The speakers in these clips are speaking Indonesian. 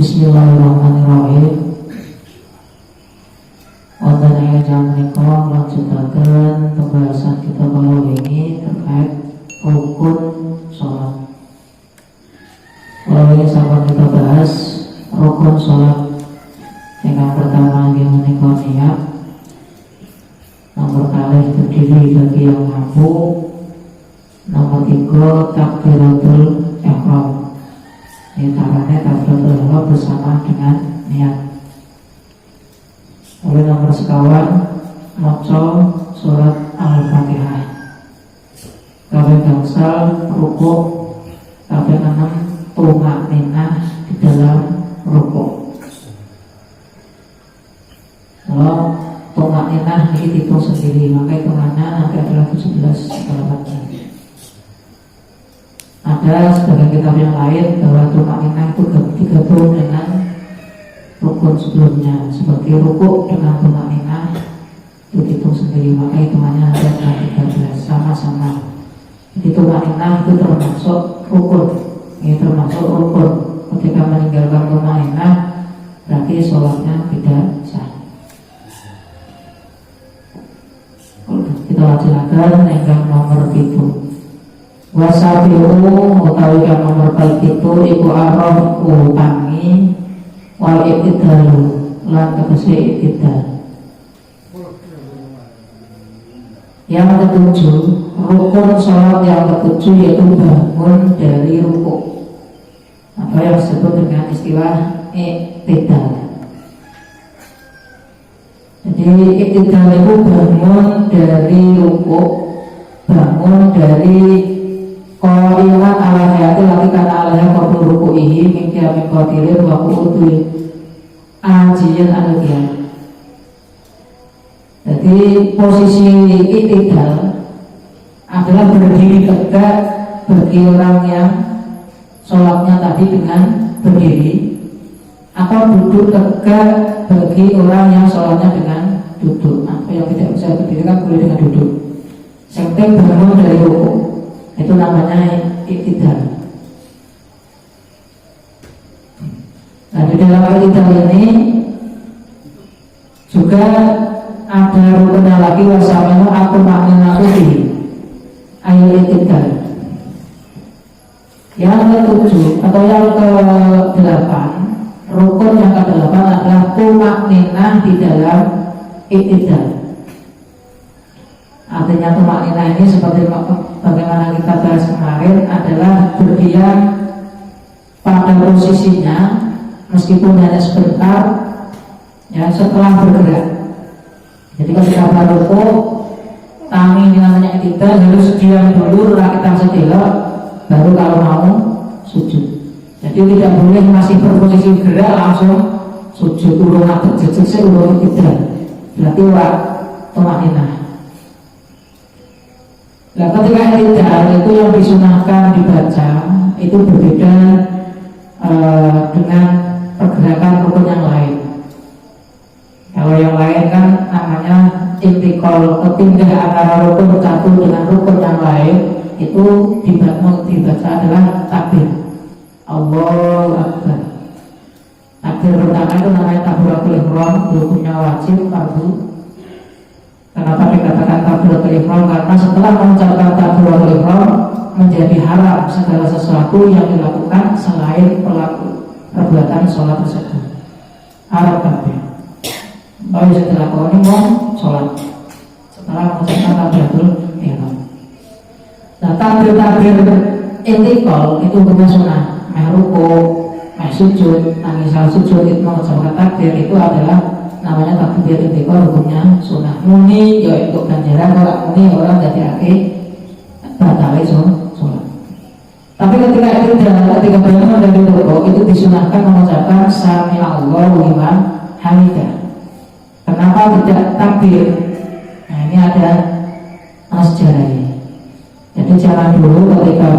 Bismillahirrahmanirrahim. Wonten ing jam menika lanjutaken pembahasan kita kala wingi terkait rukun sholat. Kala wingi sampun kita bahas rukun sholat. Yang pertama inggih menika niat. Nomor kalih berdiri bagi yang mampu. Nomor 3 takbiratul ihram. Ini caranya takbiratul ihram bersama dengan niat. Oleh nomor sekawan maca surat Al-Fatihah. Kabeh gangsal rukuk, kabeh 6 tumakninah di dalam rukuk. Kalau tumakninah ini dihitung sendiri, maka hitungannya nanti adalah 17 kalimatnya. Ada sebagian kitab yang lain bahwa tumakninah itu digabung dengan rukun sebelumnya, seperti rukuk dengan tumakninah itu dihitung sendiri, maka hitungannya ada 13 sama-sama. Jadi tumakninah itu termasuk rukun, ini termasuk rukun. Ketika meninggalkan tumakninah berarti sholatnya tidak sah. Kita wajibkan yang nomor 7. Wasabiu utawi kang nomor 7 iku araf utangi wal ibtidalu lan tegese ibtidal. Yang ketujuh, rukun sholat yang ketujuh yaitu bangun dari rukuk, atau yang disebut dengan istilah ibtidal. Jadi ibtidal itu bangun dari rukuk, bangun dari qailan ala hayati lati kana alaiha qablu ruku'ihi min qiyamin qatirin wa qu'udul ajiyan al-qiyam. Jadi posisi i'tidal adalah berdiri tegak bagi orang yang sholatnya tadi dengan berdiri, atau duduk tegak bagi orang yang sholatnya dengan duduk. Nah, yang tidak bisa berdiri kan boleh dengan duduk. Yang penting bangun dari rukuk, itu namanya i'tidal. Nah, di dalam i'tidal ini juga ada rukunnya lagi, wasamenu aku maknina ubi ayat i'tidal. Yang ke-7 atau yang ke-8, rukun yang ke-8 adalah tumakninah di dalam i'tidal. Artinya tumakninah ini seperti bagaimana kita bahas kemarin adalah berdiam pada posisinya meskipun hanya sebentar, ya, setelah bergerak. Jadi ketika berrukuk, tangi ini namanya i'tidal, harus diam dulu, rakitan sedelok, baru kalau mau sujud. Jadi tidak boleh masih berposisi gerak langsung sujud, urung atau jejak urung i'tidal, berarti tumakninah. Nah, ketika i'tidal itu yang disunahkan dibaca itu berbeda dengan pergerakan rukun yang lain. Kalau yang lain kan namanya intikal, kepindah antara rukun satu dengan rukun yang lain, itu dibaca adalah takbir Allahu Akbar. Takbir pertama itu namanya takbiratul ihram, hukumnya wajib fardu. Kenapa dikatakan takbiratul ihram? Karena setelah mengucapkan takbiratul ihram menjadi haram segala sesuatu yang dilakukan selain pelaku perbuatan sholat tersebut. Haram takbir. Kalau bisa dilakukan ini mau sholat setelah mengucapkan takbiratul ihram. Nah, takbir-takbir intikal itu hukumnya sunnah. Meh rukuk, meh sujud, nangisal sujud itu mengucapkan takbir itu adalah namanya takbir intikal, hukumnya sunnah. Muni ya untuk ganjaran, kalau muni orang dari akhir batalai sholat. Tapi ketika bangun dari rukuk itu disunahkan mengucapkan sami Allahu liman hamidah. Kenapa tidak takbir? Nah, ini ada sejarahnya. Jadi zaman dulu ketika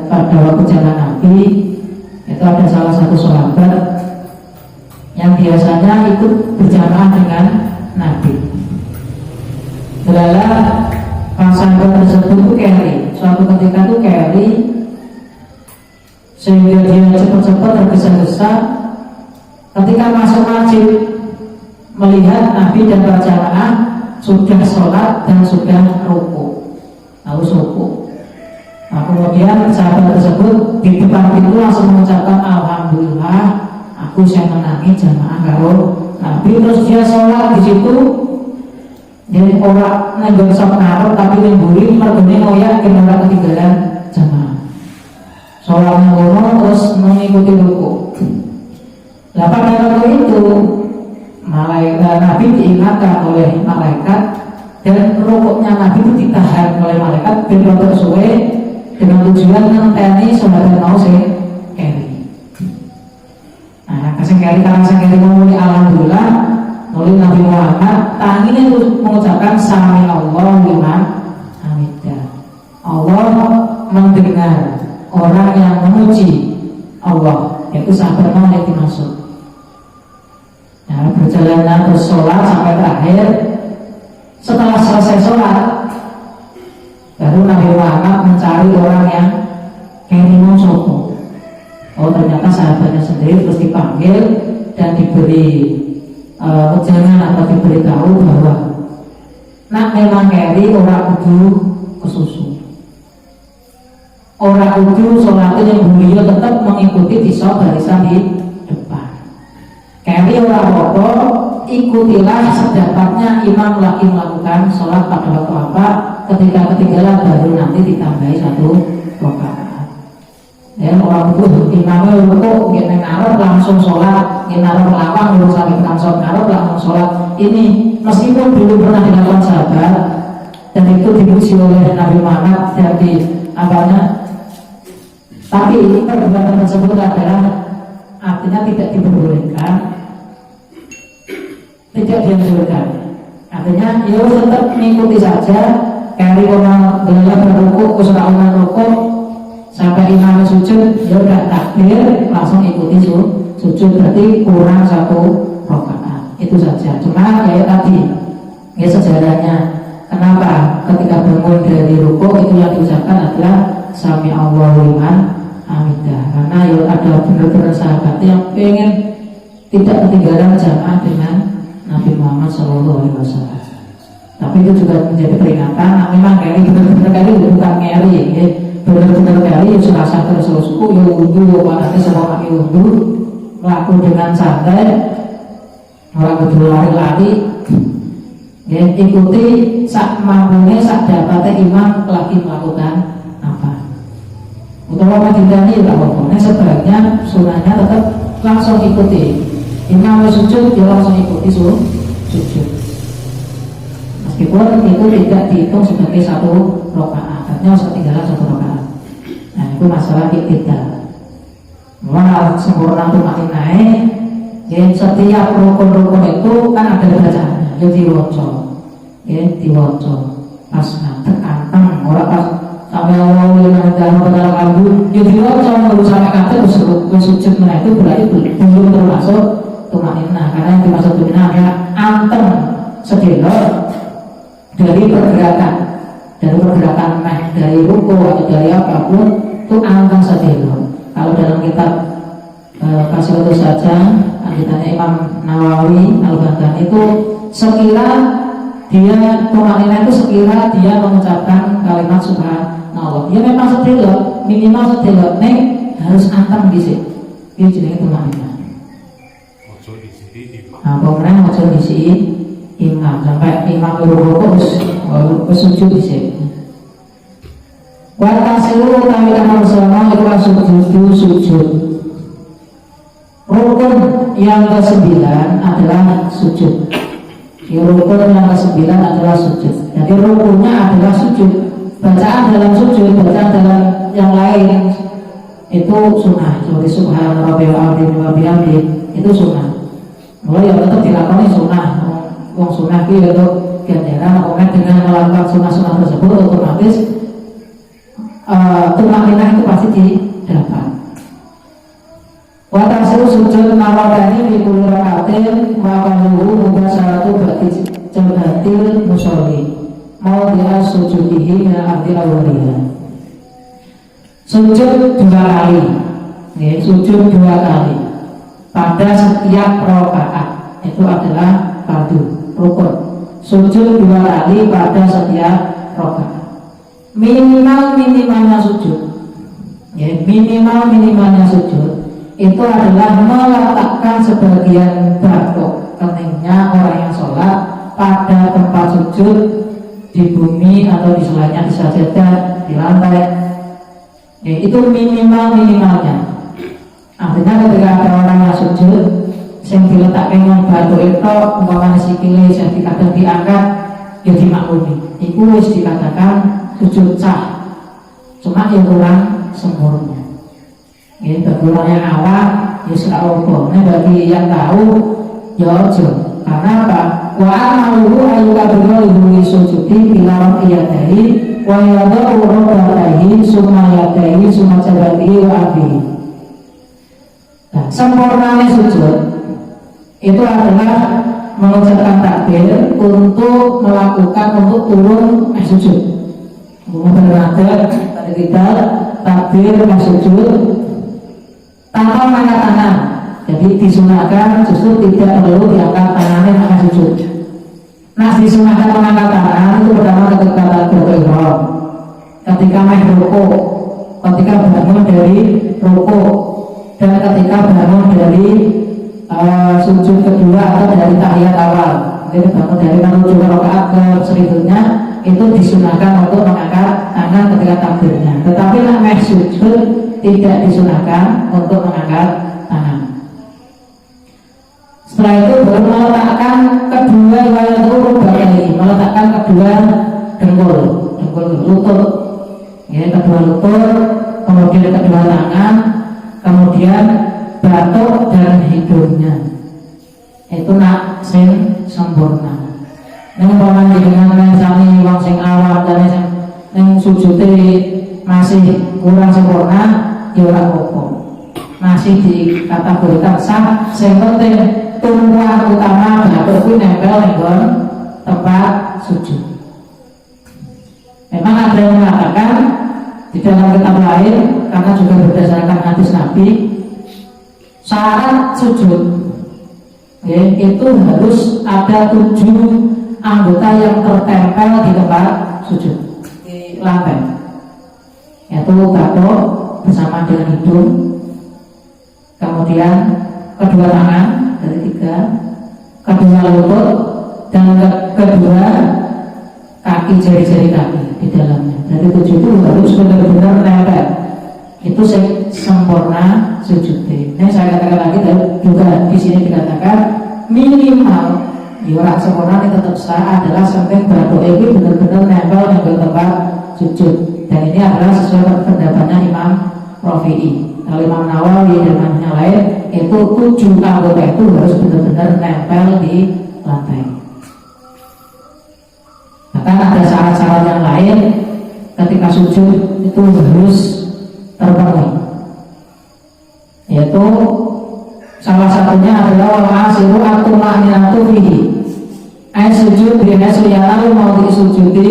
pada waktu zaman Nabi itu ada salah satu sahabat yang biasanya ikut berjamaah dengan Nabi. Adalah sahabat tersebut itu carry, suatu ketika itu carry sehingga dia cepat-cepat tergesa-gesa Ketika masuk masjid melihat Nabi dan berjamaah sudah sholat dan sudah rukuk, lalu rukuk. Nah, kemudian sahabat tersebut di depan itu langsung mengucapkan alhamdulillah, aku saya menangi jamaah karo Nabi. Terus dia sholat di situ, jadi orang nenggon sok naruh tapi nengguri mergone ngoyak kenapa ketinggalan jamaah. Sholatnya ngono terus mengikuti rukuk. Nah, pada waktu itu malaikat Nabi diingatkan oleh malaikat dan rukuknya Nabi itu ditahan oleh malaikat biar sesuai dengan tujuan ngenteni sahabat mau sing keri. Nah, kasing keri karena sing keri ngomong alhamdulillah, oleh Nabi Muhammad tanginya itu mengucapkan sami Allah liman hamidah. Allah mendengar orang yang memuji Allah, yaitu sahabat mau yang dimaksud. Nah, perjalanan terus sholat sampai terakhir. Setelah selesai sholat, baru Nabi Muhammad mencari orang yang keringan sopo. Oh, ternyata sahabatnya sendiri terus dipanggil dan diberi ujangan atau diberitahu bahwa nak memang keri orang kudu kesusu. Orang kudu sholatnya yang beliau tetap mengikuti di barisan di depan. Keri orang pokok ikutilah sedapatnya imam lagi melakukan sholat pada waktu apa, ketika ketinggalan baru nanti ditambahi 1 rakaat. Ya, orang itu imamnya rukuk gini naruh langsung sholat, gini naruh lapang belum sampai langsung naruh langsung sholat. Ini meskipun dulu pernah dilakukan sahabat dan itu dipuji oleh Nabi Muhammad jadi apanya, tapi ini perbuatan tersebut adalah artinya tidak diperbolehkan, tidak dianjurkan. Artinya ya tetap mengikuti saja. Kali orang dalam berrukuk, usaha orang rukuk sampai imam sujud, ya udah takbir langsung ikuti sujud, berarti kurang 1 rakaat. Itu saja. Cuma ya tadi, ya sejarahnya kenapa ketika bangun dari rukuk itu yang diucapkan adalah sami Allahu liman hamidah. Karena ya ada benar-benar sahabat yang pengen tidak ketinggalan jamaah dengan Nabi Muhammad SAW. Tapi itu juga menjadi peringatan. Nah, memang kali benar-benar kali bukan ngeri, ya. Benar-benar kali sudah sadar selesai. Ya wudhu, nanti semua pakai wudhu, melakukan dengan santai, orang berdua lari-lari. Ya, ikuti sak mampunya, sak dapatnya imam lagi melakukan apa. Utama madinani tak apa. Sebaiknya sunahnya tetap langsung ikuti. Imam sujud, dia langsung ikuti sujud. Meskipun itu tidak dihitung sebagai 1 rakaat, artinya ketinggalan 1 rakaat. Nah, itu masalah iktidal. Mulai sempurna tuh makin naik. Jadi setiap rukun-rukun itu kan ada bacaannya. Jadi diwoco, pas ngadeg anteng, orang pas sampai Allah yang dalam kalbu, jadi diwoco baru sampai kata sujud. Nah, itu berarti belum termasuk tumaninah, karena yang dimaksud tumaninah adalah anteng sedelok dari pergerakan dari ruku atau dari apapun itu anteng sedelok. Kalau dalam kitab kasih itu saja ditanya Imam Nawawi Al-Ghazali itu sekira dia tumaninah itu sekira dia mengucapkan kalimat subhanallah, dia memang sedelok, minimal sedelok, harus anteng disik, itu jenis tumaninah. Nah, pemenang macam diisi imam sampai imam berrukuk sujud di sini. Watasilu kami akan bersama itu sujud. Rukun yang ke-9 adalah sujud. Rukun yang ke-9 adalah sujud. Jadi rukunnya adalah sujud. Bacaan dalam sujud, bacaan dalam yang lain itu sunnah. Seperti subhana rabbiyal azim wa bihamdihi itu sunnah. Mulai yang tetap dilakukan sunnah. Wong sunnah itu ganjaran. Kemudian dengan melakukan sunnah-sunnah tersebut otomatis tumaninah itu pasti didapat. Watasilu sujud nawadani di kulli rakaatin wa qaluhu mubasharatu ba'di jabhatil musolli maudhi'a sujudihi min al-ardi awwaliha. Sujud 2 kali. Sujud 2 kali. pada setiap rakaat. Itu adalah fardu rukun. Sujud 2 kali pada setiap rakaat. Minimalnya sujud, ya, minimalnya sujud itu adalah meletakkan sebagian batok keningnya orang yang sholat pada tempat sujud di bumi atau di selainnya, di sajadah, di lantai. Ya, itu minimalnya. Artinya ketika ada orang yang sujud, yang diletakkan yang batu itu umpamanya sikile jadi kadang diangkat, ya dimaklumi. Itu harus dikatakan sujud sah. Cuma yang kurang sempurna. Ini bagi orang yang awam, ya serawal. Ini bagi yang tahu, ya ojo. Karena apa? Wa amaluhu ayyukabiru lihuwi sujudi bila iyadahi wa yadahu robbatahi summa yadahi summa jabatihi wa abihi. Nah, sempurnanya sujud itu adalah mengucapkan takbir untuk melakukan, untuk turun sujud. Berada pada kita takbir sujud tanpa mengangkat tangan. Jadi disunahkan justru tidak perlu diangkat tangannya maka sujud. Nah, disunahkan mengangkat tangan itu pertama ketika takbir ihram, ketika main rukuk, ketika bangun dari rukuk, dan ketika bangun dari sujud kedua atau dari tahiyat awal. Jadi bangun dari menuju rakaat ke berikutnya itu disunahkan untuk mengangkat tangan ketika takbirnya. Tetapi namanya sujud tidak disunahkan untuk mengangkat tangan. Setelah itu baru meletakkan kedua meletakkan kedua dengkul lutut, ya, kedua lutut, kemudian kedua tangan, kemudian batuk dan hidungnya. Itu nak sing sempurna. Neng paman dengan sami wong sing awam dan neng sujute masih kurang sempurna, ya ora apa-apa. Masih dikategorikan sah. Sing penting tumpuan utama batuk kuwi nempel ning tempat sujud. Memang ada yang mengatakan di dalam kitab lain, karena juga berdasarkan hadis Nabi, syarat sujud, ya, itu harus ada 7 anggota yang tertempel di tempat sujud, di lantai, yaitu batuk bersama dengan hidung, kemudian kedua tangan dari 3, kedua lutut, dan kedua kaki, jari-jari kaki di dalamnya. Dari 7 itu harus benar-benar nempel. Itu sempurna sujud. Ini saya katakan lagi, juga di sini dikatakan minimal, ya orang sempurna ini tetap sah adalah sampai batuk itu benar-benar nempel di tempat sujud. Dan ini adalah sesuai pendapatnya Imam Rafi'i. Kalau Imam Nawawi dan yang lain itu 7 anggota itu harus benar-benar nempel di lantai. Bahkan ada syarat-syarat yang lain ketika sujud itu harus terpenuhi, yaitu salah satunya adalah wa'asiru at-tuma'ninatu fihi, ayat sujud bihaitsu ya'lamu mawdi'a sujudi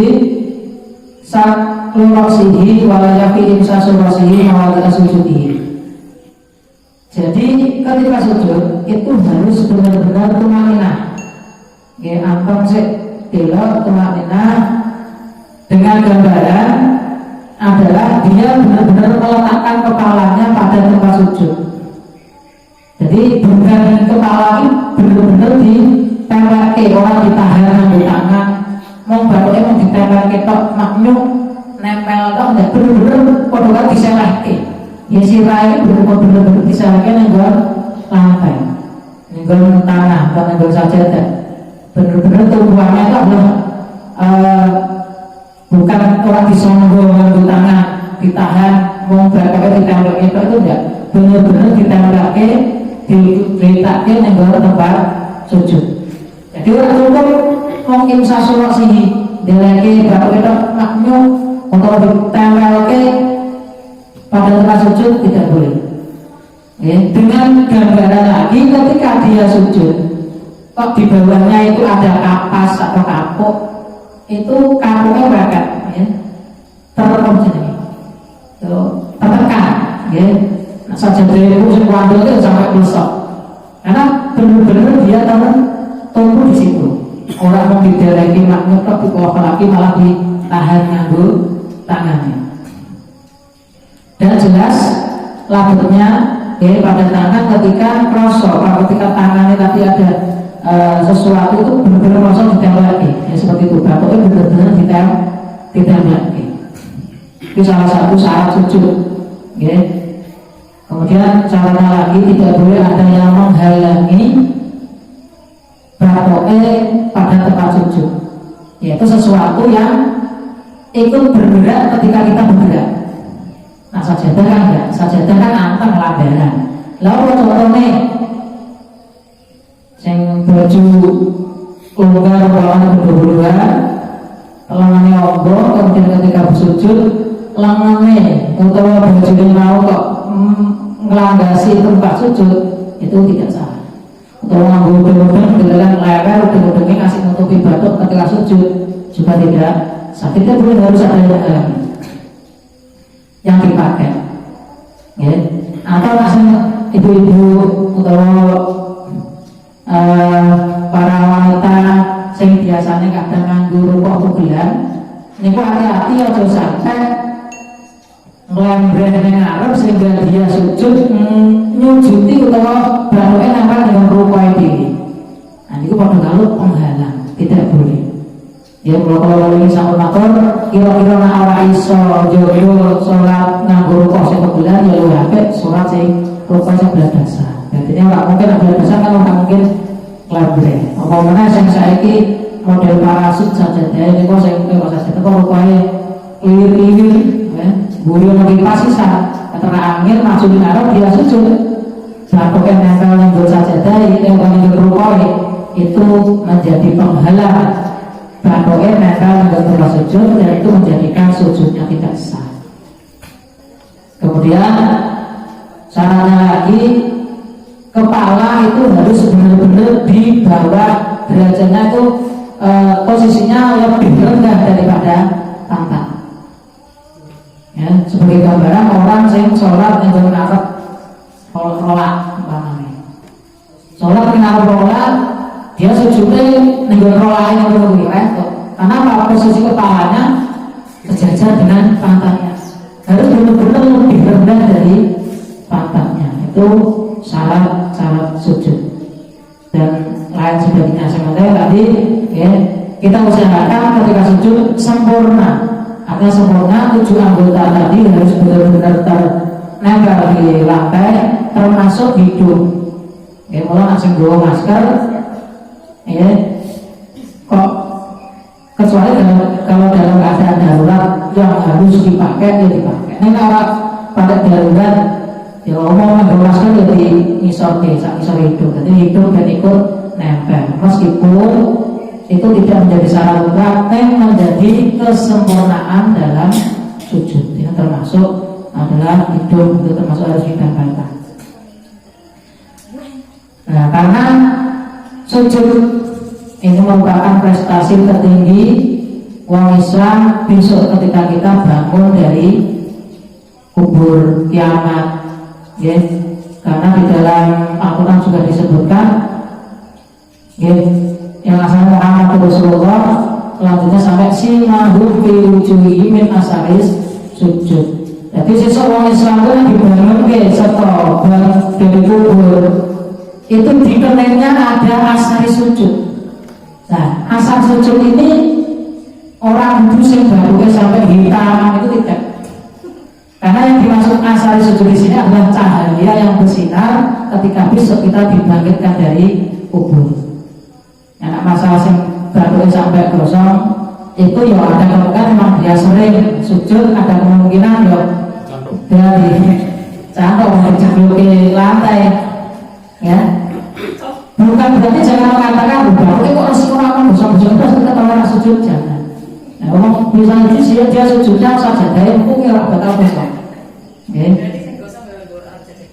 saklurasihi walayafi imsasu rasihi mawdi'a sujudihi. Jadi ketika sujud itu harus benar-benar tuma'ninah, ya, ampun sih delok tuma'ninah dengan gambaran adalah dia benar-benar meletakkan kepalanya pada tempat sujud. Jadi bukan kepala ini benar-benar ditempelke, orang ditahan di tangan, mau batuknya mau ditempelke tok, maknyuk nempel tok, enggak benar-benar kodokan diselehke. Ya sirah ini benar-benar diselehke nenggon lantai, nenggon tanah atau nenggon sajadah. Benar-benar tumpuannya itu adalah bukan orang disonggol dengan tangan, ditahan, mau batuknya ditempelke itu enggak, benar-benar ditempelke, diletakkan yang tempat sujud. Jadi orang cukup mungkin sasurasihi dilagi batuk itu maknyuk untuk ditempelke pada tempat sujud tidak boleh. Ya, dengan gambaran lagi ketika dia sujud, kok di bawahnya itu ada kapas atau kapuk, itu kapuknya bakat, ya, tertekan sini, tertekan, ya. Saja dari musim kuandel itu sampai besok, Karena benar-benar dia tumbuh di situ. Orang mau dideleki maknya tapi kalau lagi malah ditahan nganggo tangannya. Dan jelas labutnya ya pada tangan ketika krosok, ketika tangannya tadi ada sesuatu itu benar-benar krosok ditempel lagi. Ya seperti itu, batoknya benar-benar ditempel lagi. Itu salah satu syarat sujud. Ya. Kemudian caranya lagi tidak boleh ada yang menghalangi batoknya pada tempat sujud. Yaitu sesuatu yang ikut bergerak ketika kita bergerak. Nah sajadah kan enggak, sajadah kan anteng lambaran. Lalu contohnya yang baju longgar bawahan berdua, lengannya ombong, kemudian ketika bersujud lengannya utawa bajunya mau kok ngelanggasi tempat sujud, itu tidak salah. Utawa nganggo udeng-udeng dengan leher, udeng-udengnya kasih nutupi batuk ketika sujud juga tidak sah. Tidak boleh, harus ada yang dipakai. Ya. Atau maksudnya ibu-ibu utawa para wanita yang biasanya kadang nganggo rokok tugelan, niku hati-hati aja sampai ngelembreh ning ngarep sehingga dia sujud nyujuti utawa baroke nempel dengan rokok iki. Nah niku padha karo penghalang, tidak boleh. Ya kalau ini sampun matur kira-kira nek ora iso joyo salat nganggo rokok sing tugelan ya luwih apik salat sing rokok sebelah dasar. Jadi ora mungkin sebelah dasar kan ora mungkin lembreh. Apa meneh sing saiki model parasut saja dhewe niku sing kok saja kok rupane liwir-liwir ya. Buru lagi pas sisa ketera angin maju di ngarep dia sujud. Batuknya nempel ning sajadah ning ning rupane itu menjadi penghalang. Batuknya nempel ning tempat sujud dan itu menjadikan sujudnya tidak sah. Kemudian syaratnya lagi kepala itu harus benar-benar di bawah derajatnya itu posisinya lebih rendah daripada pantat. Ya, sebagai gambaran orang yang sholat yang ngarep rolak umpamanya. Sholat ngarep rolak, dia sujudnya nenggon rolak yang lebih rendah. Karena apa? Posisi kepalanya sejajar dengan pantatnya. Harus benar-benar lebih rendah dari pantatnya. Itu syarat sujud. Dan lain sebagainya sementara tadi ya, kita usahakan ketika sujud sempurna. Artinya sempurna, 7 anggota tadi harus benar-benar ternempel di lantai termasuk hidung. Ya mulai langsung bawa masker ya, kok kecuali kalau dalam keadaan darurat yang harus dipakai ya dipakai. Ini kalau pada darurat ya ngomong nggak masker ya di ngisor hidung, jadi hidung dan ikut nempel. Meskipun itu tidak menjadi syarat mutlak, menjadi kesempurnaan dalam sujud. Ini termasuk adalah hidung, itu termasuk harus ditempelkan. Nah, karena sujud ini merupakan prestasi tertinggi uang Islam besok ketika kita bangun dari kubur kiamat. Ya, karena di dalam Al-Quran juga disebutkan ya, yang asal Muhammad Rasulullah selanjutnya sampai simahum fi wujuhihim min asaris sujud. Jadi seseorang Islam itu dibangun ke setelah dari kubur itu di keningnya ada asari sujud. Nah, asar sujud ini orang Hindu yang baru sampai hitam itu tidak. Karena yang dimaksud asari sujud di sini adalah cahaya yang bersinar ketika besok kita dibangkitkan dari kubur. Anak masalah yang baru sampai kosong itu ya ada kemungkinan memang dia sering sujud, ada kemungkinan ya dari cantok menjebol ke lantai, ya. Bukan berarti jangan mengatakan bahwa kok harus orang bosan-bosan terus kita orang sujud, jangan. Nah, orang misalnya dia sujudnya saja dari mungkin ya bakal besok.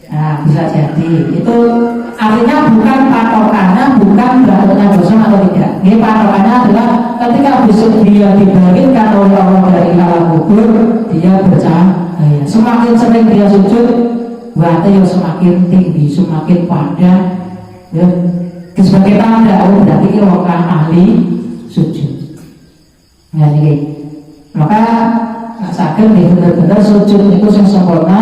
Nah, bisa jadi itu artinya bukan patokannya, bukan batuknya gosong atau tidak. Ini patokannya adalah ketika besok dia dibangkitkan oleh Allah dari alam kubur, dia bercahaya. Semakin sering dia sujud, berarti semakin tinggi, semakin padat Ya, sebagai tanda berarti kita orang ahli sujud. Nah ini, maka nak sakit benar-benar sujud itu yang sempurna.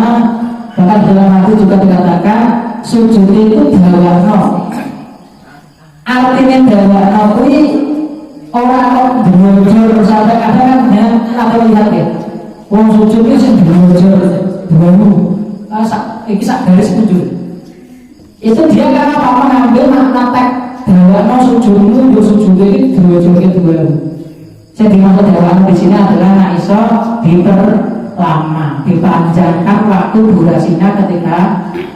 Bahkan dalam hati juga dikatakan sujud itu dawano. Artinya dawano ini orang berwujud sampai kadang ya atau lihat ya, wong sujud itu sih berwujud dawano. Ini sak garis sujud. Itu dia karena apa mengambil makna tek dawano sujud itu sujud ini dua. Yang dimaksud dawano di sini adalah nak iso diperlama, dipanjangkan waktu durasinya ketika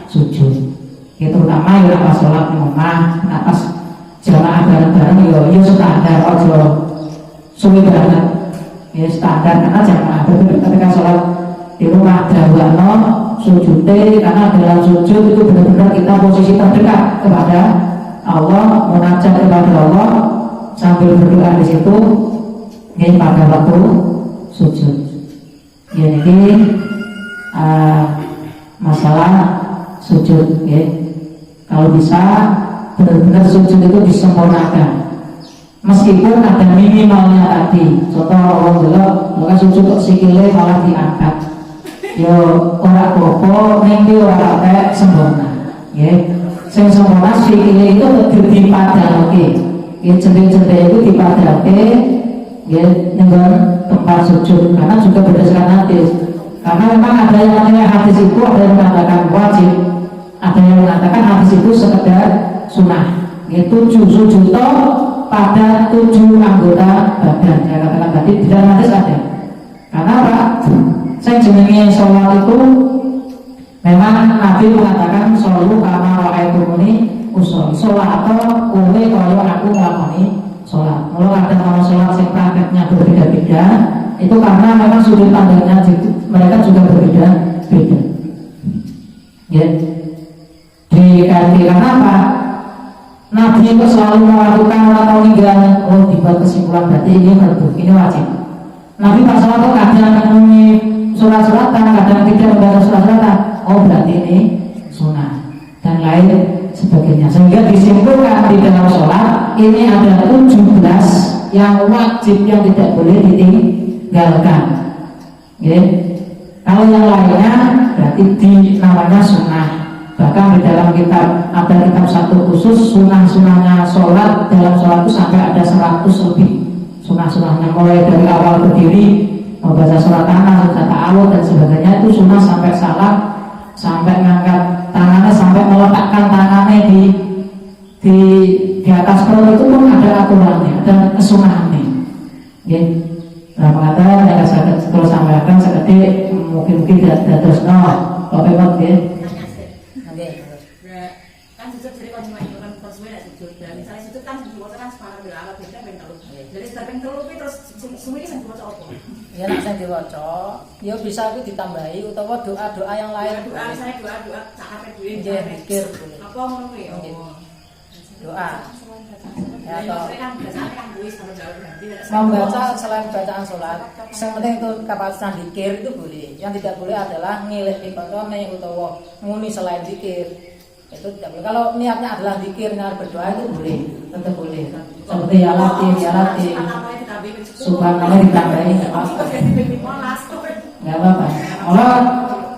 sujud. Itu terutama ya pas sholat di rumah, pas jamaah bareng-bareng ya standar ojo suwi banget. Ya standar karena jamaah ketika sholat di rumah dawano sujudnya karena dalam sujud itu benar-benar kita posisi terdekat kepada Allah, munajat kepada Allah sambil berdoa di situ. Ini pada waktu sujud. Jadi masalah sujud, ya. Kalau bisa benar-benar sujud itu disempurnakan. Meskipun ada minimalnya tadi. Contoh orang belok, maka sujud kok sikile malah diangkat. Yo orang popo, nanti orang kayak sempurna. Ya, yang sempurna sikile itu dipadalke. Ya, jendela-jendela itu dipadalke. Ya, dengan tempat sujud karena juga berdasarkan hadis. Karena memang ada yang mengatakan hadis itu, ada yang mengatakan wajib, ada yang mengatakan hadis itu sekedar sunnah. Yaitu sujud pada 7 anggota badan. Saya katakan tadi di dalam hadis ada. Karena apa? Saya jenenge sholat itu memang Nabi mengatakan shollu kama ra'aitumuni usolli. Sholat atau kowe kaya aku nglakoni sholat. Kalau ada orang sholat yang prakteknya berbeda-beda, itu karena memang sudut pandangnya mereka juga berbeda-beda. Ya, dikarenakan apa? Nabi itu selalu melakukan atau meninggal. Oh, dibuat kesimpulan berarti ini fardu, ini wajib. Nabi pas sholat itu kadang menemui surat-suratan, kadang tidak membaca surat-suratan. Oh, berarti ini sunnah dan lain sebagainya. Sehingga disimpulkan di dalam sholat ini ada 17 yang wajib yang tidak boleh ditinggalkan. Ya. Kalau yang lainnya berarti namanya sunnah. Bahkan di dalam kitab ada kitab satu khusus sunnah-sunnahnya sholat. Dalam sholat itu sampai ada 100 lebih sunnah-sunnahnya, mulai dari awal berdiri, membaca surat tanah, surat ta'awud dan sebagainya. Itu sunnah sampai salam, sampai ngangkat tangannya, sampai meletakkan tangannya di atas perut itu pun ada aturannya, ada kesunahannya. Ya. Nah, mengatakan yang saya terus sampaikan seperti mungkin tidak terus kalau memang ya. Kan sujud jadi kalau cuma kan konsumen ya sujud. Dan misalnya sujud kan dibaca kan sepanjang bila alat beda beda lu. Jadi setiap yang terlalu terus semua ini saya dibaca apa? Ya nak saya diwaca, ya bisa itu ditambahi utawa doa-doa yang lain. Doa saya doa cakap duit. Nggih, zikir. Apa ngono ya? Doa. Ya toh. Membaca Selain bacaan sholat, yang penting itu kapasitas zikir itu boleh. Yang tidak boleh adalah ngilih koncone utawa muni selain zikir. Itu tidak boleh. Kalau niatnya adalah zikir, niat berdoa itu boleh, tetap boleh. Seperti ya latih, subhanallah ditambahin nggak apa-apa. Nggak apa-apa. Kalau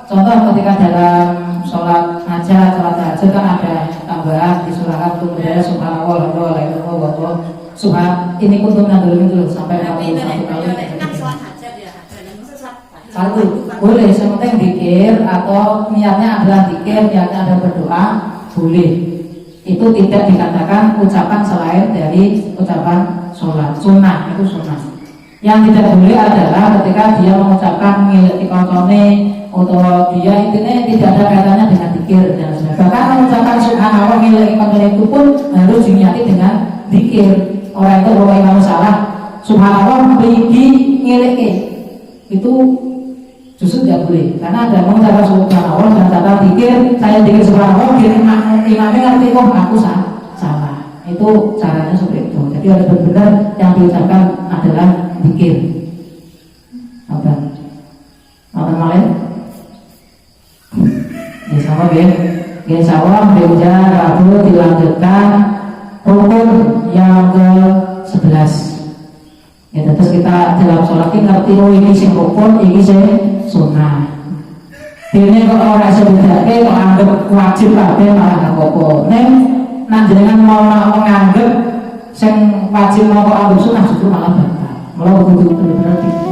contoh ketika dalam sholat hajat, sholat tahajud kan ada tambahan di surah kemudian subhanallah, alhamdulillah, subhan ini kuntum nadul itu sampai 41 kali. Satu boleh, sementing zikir atau niatnya adalah zikir, niatnya adalah berdoa, boleh. Itu tidak dikatakan ucapan selain dari ucapan sholat. Sunnah itu sunnah. Yang tidak boleh adalah ketika dia mengucapkan ngileti koncone atau dia intinya tidak ada kaitannya dengan zikir dan sebagainya. Bahkan mengucapkan subhanallah ngileti koncone itu pun harus diniati dengan zikir. Orang itu kalau imam salah subhanallah pergi ngileti itu justru tidak boleh, karena ada mengucapkan subhanallah dan kata zikir, saya zikir subhanallah, imamnya ngerti kok aku salah. Itu caranya seperti itu. Jadi harus benar-benar yang diucapkan adalah zikir. Apa? Apa lain? Ya sama ya. Insya Allah Beja Rabu dilanjutkan rukun yang ke-11. Ya, terus kita dalam sholat ini ngerti oh ini sing rukun, ini sing sunnah. Ini kok orang sebedake kok anggap wajib kabeh malah gak apa-apa. Neng nanjenengan mau menganggap sing wajib mau kok anggap sunnah justru malah batal. Mulai begitu benar-benar